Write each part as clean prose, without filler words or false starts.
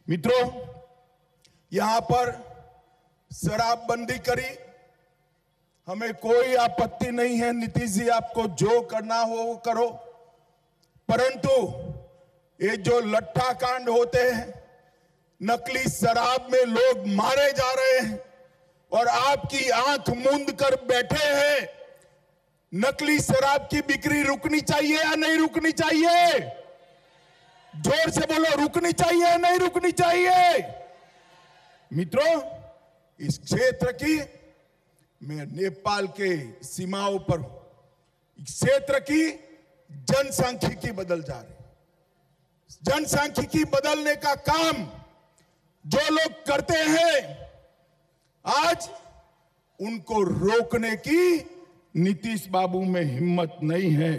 मित्रों, यहां पर शराबबंदी करी, हमें कोई आपत्ति नहीं है। नीतीश जी, आपको जो करना हो वो करो, परंतु ये जो लट्ठा कांड होते हैं, नकली शराब में लोग मारे जा रहे हैं और आपकी आंख मूंद कर बैठे हैं। नकली शराब की बिक्री रुकनी चाहिए या नहीं रुकनी चाहिए? जोर से बोलो, रुकनी चाहिए या नहीं रुकनी चाहिए? मित्रों, इस क्षेत्र की, मैं नेपाल के सीमाओं पर हूं, इस क्षेत्र की जनसांख्यिकी बदल जा रही। जनसांख्यिकी बदलने का काम जो लोग करते हैं, आज उनको रोकने की नीतीश बाबू में हिम्मत नहीं है।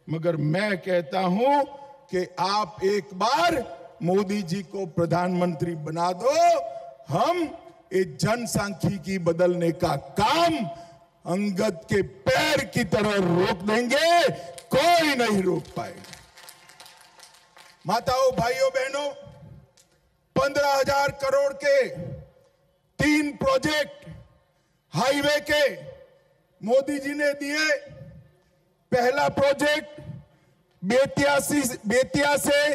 मगर मैं कहता हूं कि आप एक बार मोदी जी को प्रधानमंत्री बना दो, हम ये जनसांख्यिकी बदलने का काम अंगद के पैर की तरह रोक देंगे, कोई नहीं रोक पाएगा। माताओं, भाइयों, बहनों, 15,000 करोड़ के 3 प्रोजेक्ट हाईवे के मोदी जी ने दिए। पहला प्रोजेक्ट बेतिया से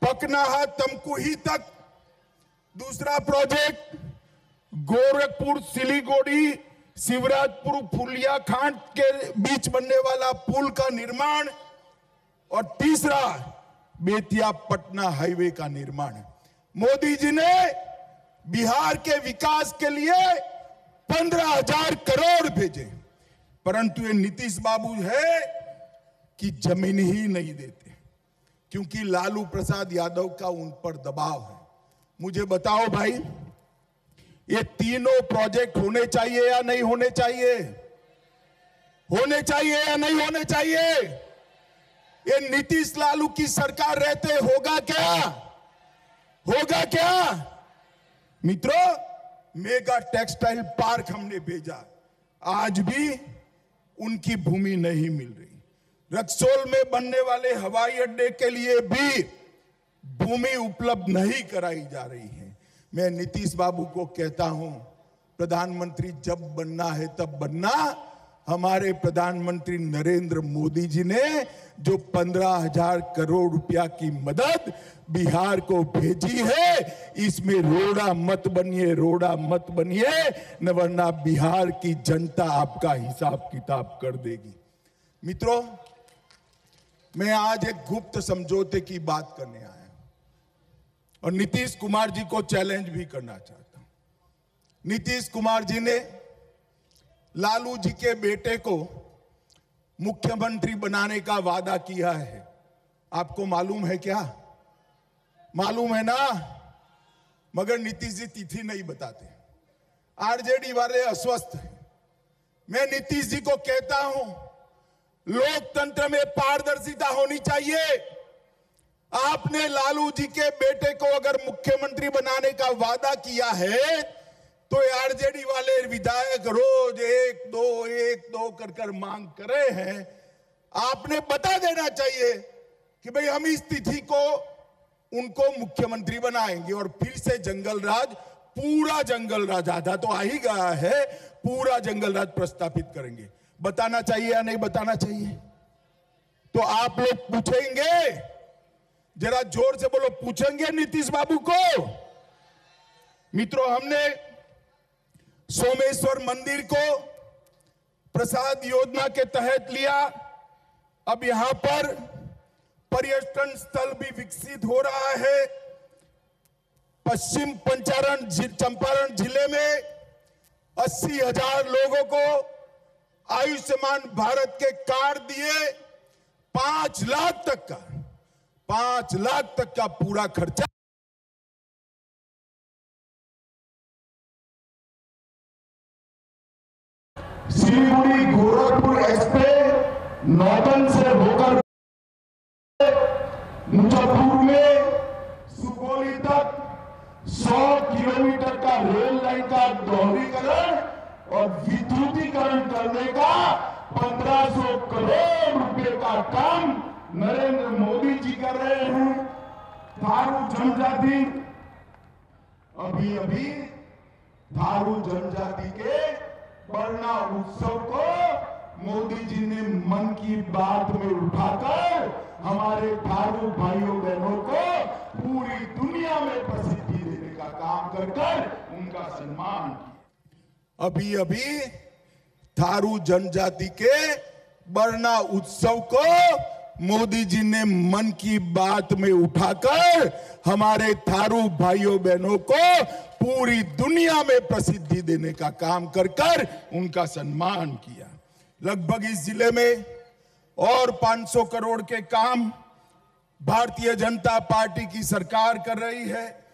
पकनाहा तमकुही तक, दूसरा प्रोजेक्ट गोरखपुर सिलीगुड़ी शिवराजपुर फुलिया खांड के बीच बनने वाला पुल का निर्माण, और तीसरा बेतिया पटना हाईवे का निर्माण। मोदी जी ने बिहार के विकास के लिए 15,000 करोड़ भेजे, परंतु ये नीतीश बाबू है कि जमीन ही नहीं देते, क्योंकि लालू प्रसाद यादव का उन पर दबाव है। मुझे बताओ भाई, ये तीनों प्रोजेक्ट होने चाहिए या नहीं होने चाहिए? होने चाहिए या नहीं होने चाहिए? ये नीतीश लालू की सरकार रहते होगा क्या? होगा क्या? मित्रों, मेगा टेक्सटाइल पार्क हमने भेजा, आज भी उनकी भूमि नहीं मिल रही। रक्सौल में बनने वाले हवाई अड्डे के लिए भी भूमि उपलब्ध नहीं कराई जा रही है। मैं नीतीश बाबू को कहता हूं, प्रधानमंत्री जब बनना है तब बनना। हमारे प्रधानमंत्री नरेंद्र मोदी जी ने जो 15,000 करोड़ रुपया की मदद बिहार को भेजी है, इसमें रोड़ा मत बनिए, रोड़ा मत बनिए, न वरना बिहार की जनता आपका हिसाब किताब कर देगी। मित्रों, मैं आज एक गुप्त समझौते की बात करने आया और नीतीश कुमार जी को चैलेंज भी करना चाहता हूं। नीतीश कुमार जी ने लालू जी के बेटे को मुख्यमंत्री बनाने का वादा किया है। आपको मालूम है क्या? मालूम है ना? मगर नीतीश जी तिथि नहीं बताते। आरजेडी वाले अस्वस्थ हैं। मैं नीतीश जी को कहता हूं, लोकतंत्र में पारदर्शिता होनी चाहिए। आपने लालू जी के बेटे को अगर मुख्यमंत्री बनाने का वादा किया है, तो आरजेडी वाले विधायक रोज 1-2 कर मांग कर रहे हैं। आपने बता देना चाहिए कि भाई हम इस तिथि को उनको मुख्यमंत्री बनाएंगे और फिर से जंगल राज, पूरा जंगल राज, आधा तो आ ही गया है, पूरा जंगल राज प्रस्तापित करेंगे। बताना चाहिए या नहीं बताना चाहिए? तो आप लोग पूछेंगे, जरा जोर से बोलो, पूछेंगे नीतीश बाबू को? मित्रों, हमने सोमेश्वर मंदिर को प्रसाद योजना के तहत लिया। अब यहां पर पर्यटन स्थल भी विकसित हो रहा है। पश्चिम चंपारण जिले में 80,000 लोगों को आयुष्मान भारत के कार्ड दिए। 5 लाख तक का पूरा खर्चा सिलीगुड़ी गोरखपुर एक्सप्रेस नौतन से होकर मुजफ्फरपुर में सुपौली तक 100 किलोमीटर का रेल लाइन का दोहरीकरण और विद्युतीकरण करने का 1500 करोड़ रुपए का काम नरेंद्र मोदी जी कर रहे हैं। थारू जनजाति अभी अभी थारू जनजाति के बरना उत्सव को मोदी जी ने मन की बात में उठाकर हमारे थारू भाइयों बहनों को पूरी दुनिया में प्रसिद्धि देने का काम कर उनका सम्मान किया। अभी अभी थारू जनजाति के बरना उत्सव को मोदी जी ने मन की बात में उठाकर हमारे थारू भाइयों बहनों को पूरी दुनिया में प्रसिद्धि देने का काम कर उनका सम्मान किया। लगभग इस जिले में और 500 करोड़ के काम भारतीय जनता पार्टी की सरकार कर रही है।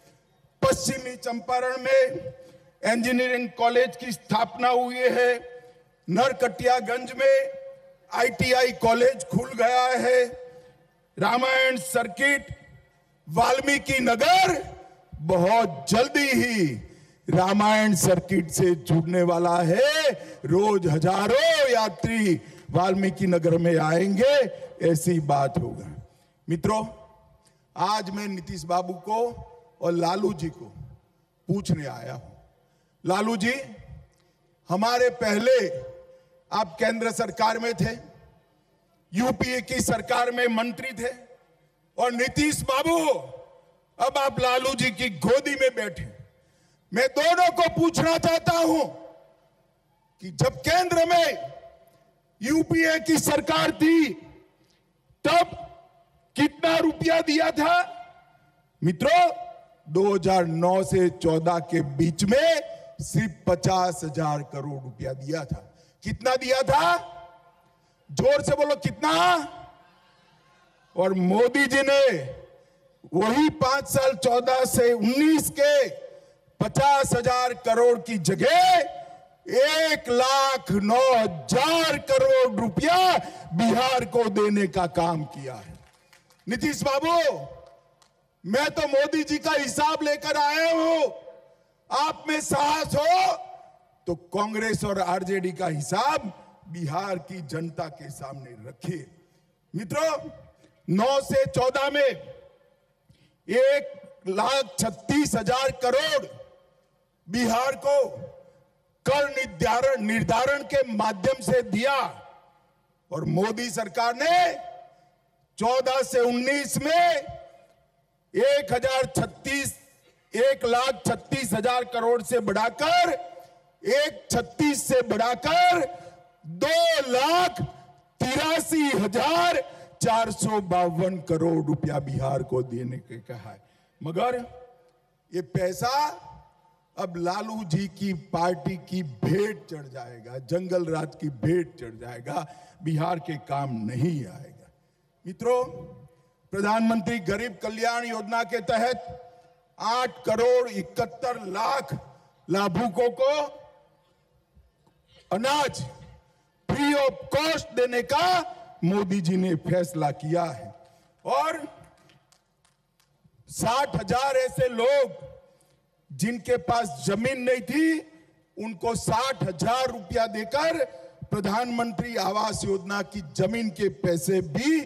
पश्चिमी चंपारण में इंजीनियरिंग कॉलेज की स्थापना हुई है। नरकटियागंज में ITI कॉलेज खुल गया है। रामायण सर्किट, वाल्मीकि नगर बहुत जल्दी ही रामायण सर्किट से जुड़ने वाला है। रोज हजारों यात्री वाल्मीकि नगर में आएंगे, ऐसी बात होगा। मित्रों, आज मैं नीतीश बाबू को और लालू जी को पूछने आया हूं। लालू जी, हमारे पहले आप केंद्र सरकार में थे, यूपीए की सरकार में मंत्री थे, और नीतीश बाबू अब आप लालू जी की गोदी में बैठे। मैं दोनों को पूछना चाहता हूं कि जब केंद्र में यूपीए की सरकार थी तब कितना रुपया दिया था? मित्रों, 2009 से 14 के बीच में सिर्फ 50,000 करोड़ रुपया दिया था। कितना दिया था? जोर से बोलो, कितना? और मोदी जी ने वही 5 साल 14 से 19 के 50,000 करोड़ की जगह 1,09,000 करोड़ रुपया बिहार को देने का काम किया है। नीतीश बाबू, मैं तो मोदी जी का हिसाब लेकर आया हूं। आप में साहस हो तो कांग्रेस और आरजेडी का हिसाब बिहार की जनता के सामने रखिए। मित्रों, 9 से 14 में 1,36,000 करोड़ बिहार को कर निर्धारण के माध्यम से दिया, और मोदी सरकार ने 14 से 19 में 1,36,000 करोड़ से बढ़ाकर 1,36 से बढ़ाकर 2,83,452 करोड़ रुपया बिहार को देने के कहा है। मगर ये पैसा अब लालू जी की पार्टी की भेंट चढ़ जाएगा, जंगल राज की भेंट चढ़ जाएगा, बिहार के काम नहीं आएगा। मित्रों, प्रधानमंत्री गरीब कल्याण योजना के तहत 8,71,00,000 लाभुकों को अनाज फ्री ऑफ कॉस्ट देने का मोदी जी ने फैसला किया है, और 60,000 ऐसे लोग जिनके पास जमीन नहीं थी उनको 60,000 रुपया देकर प्रधानमंत्री आवास योजना की जमीन के पैसे भी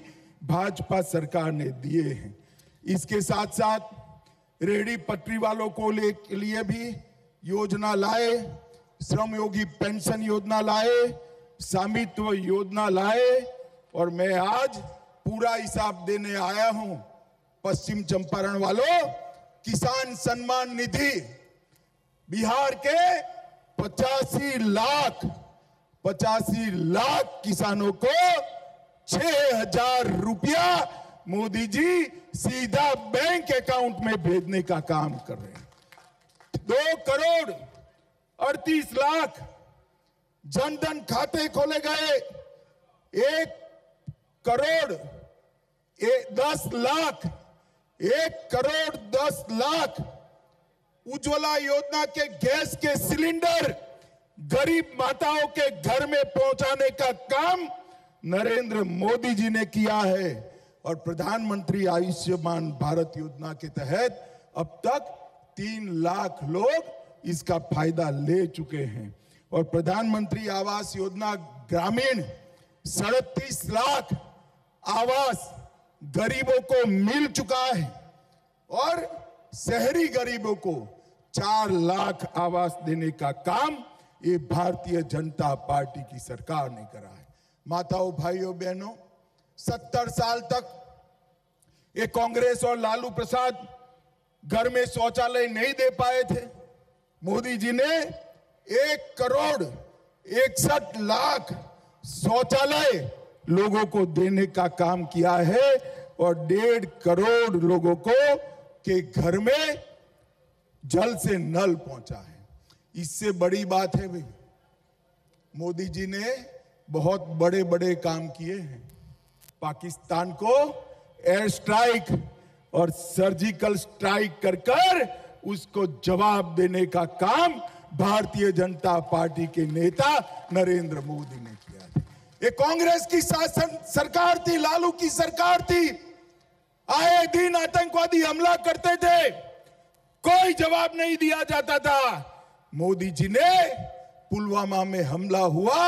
भाजपा सरकार ने दिए हैं। इसके साथ साथ रेहड़ी पटरी वालों को लिए भी योजना लाए, श्रमयोगी पेंशन योजना लाए, स्वामित्व योजना लाए, और मैं आज पूरा हिसाब देने आया हूं। पश्चिम चंपारण वालों, किसान सम्मान निधि बिहार के 85 लाख किसानों को 6,000 रुपया मोदी जी सीधा बैंक अकाउंट में भेजने का काम कर रहे हैं। 2,38,00,000 जनधन खाते खोले गए। 1,10,00,000 उज्ज्वला योजना के गैस के सिलेंडर गरीब माताओं के घर में पहुंचाने का काम नरेंद्र मोदी जी ने किया है, और प्रधानमंत्री आयुष्मान भारत योजना के तहत अब तक 3 लाख लोग इसका फायदा ले चुके हैं, और प्रधानमंत्री आवास योजना ग्रामीण 37 लाख आवास गरीबों को मिल चुका है, और शहरी गरीबों को 4 लाख आवास देने का काम ये भारतीय जनता पार्टी की सरकार ने करा है। माताओं, भाइयों, बहनों, 70 साल तक ये कांग्रेस और लालू प्रसाद घर में शौचालय नहीं दे पाए थे। मोदी जी ने 1 करोड़ 61 लाख शौचालय लोगों को देने का काम किया है और 1.5 करोड़ लोगों को के घर में जल से नल पहुंचा है। इससे बड़ी बात है भाई, मोदी जी ने बहुत बड़े बड़े काम किए हैं। पाकिस्तान को एयर स्ट्राइक और सर्जिकल स्ट्राइक कर उसको जवाब देने का काम भारतीय जनता पार्टी के नेता नरेंद्र मोदी ने किया था। ये कांग्रेस की शासन सरकार थी, लालू की सरकार थी। आए दिन आतंकवादी हमला करते थे, कोई जवाब नहीं दिया जाता था। मोदी जी ने पुलवामा में हमला हुआ,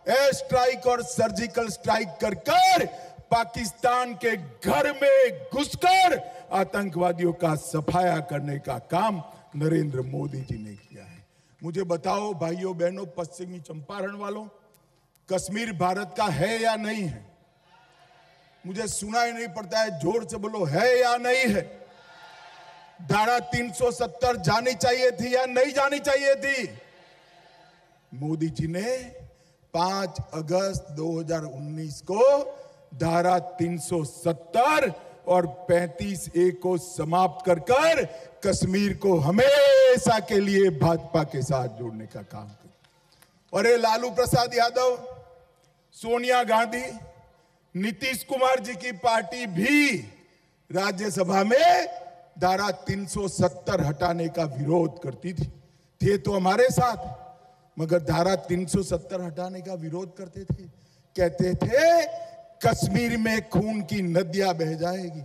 एयर स्ट्राइक और सर्जिकल स्ट्राइक कर पाकिस्तान के घर में घुसकर आतंकवादियों का सफाया करने का काम नरेंद्र मोदी जी ने किया है। मुझे बताओ भाइयों बहनों, पश्चिमी चंपारण वालों, कश्मीर भारत का है या नहीं है? मुझे सुनाई नहीं पड़ता है, जोर से बोलो, है या नहीं है? धारा 370 जानी चाहिए थी या नहीं जानी चाहिए थी? मोदी जी ने 5 अगस्त 2019 को धारा 370 और 35A को समाप्त कर कश्मीर को हमेशा के लिए भाजपा के साथ जोड़ने का काम किया। और ये लालू प्रसाद यादव, सोनिया गांधी, नीतीश कुमार जी की पार्टी भी राज्यसभा में धारा 370 हटाने का विरोध करती थी। थे तो हमारे साथ, मगर धारा 370 हटाने का विरोध करते थे। कहते थे कश्मीर में खून की नदियां बह जाएगी।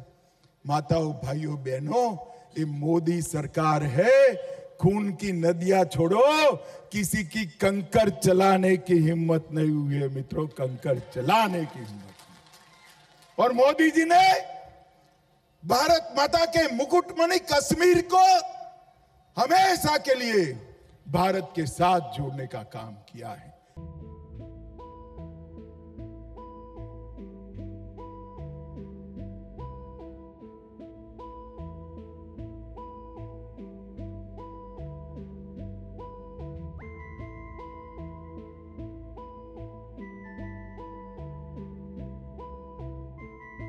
माताओं, भाइयों, बहनों, ये मोदी सरकार है। खून की नदियां छोड़ो, किसी की कंकर चलाने की हिम्मत नहीं हुई है मित्रों, कंकर चलाने की हिम्मत नहीं। और मोदी जी ने भारत माता के मुकुटमणि कश्मीर को हमेशा के लिए भारत के साथ जोड़ने का काम किया है।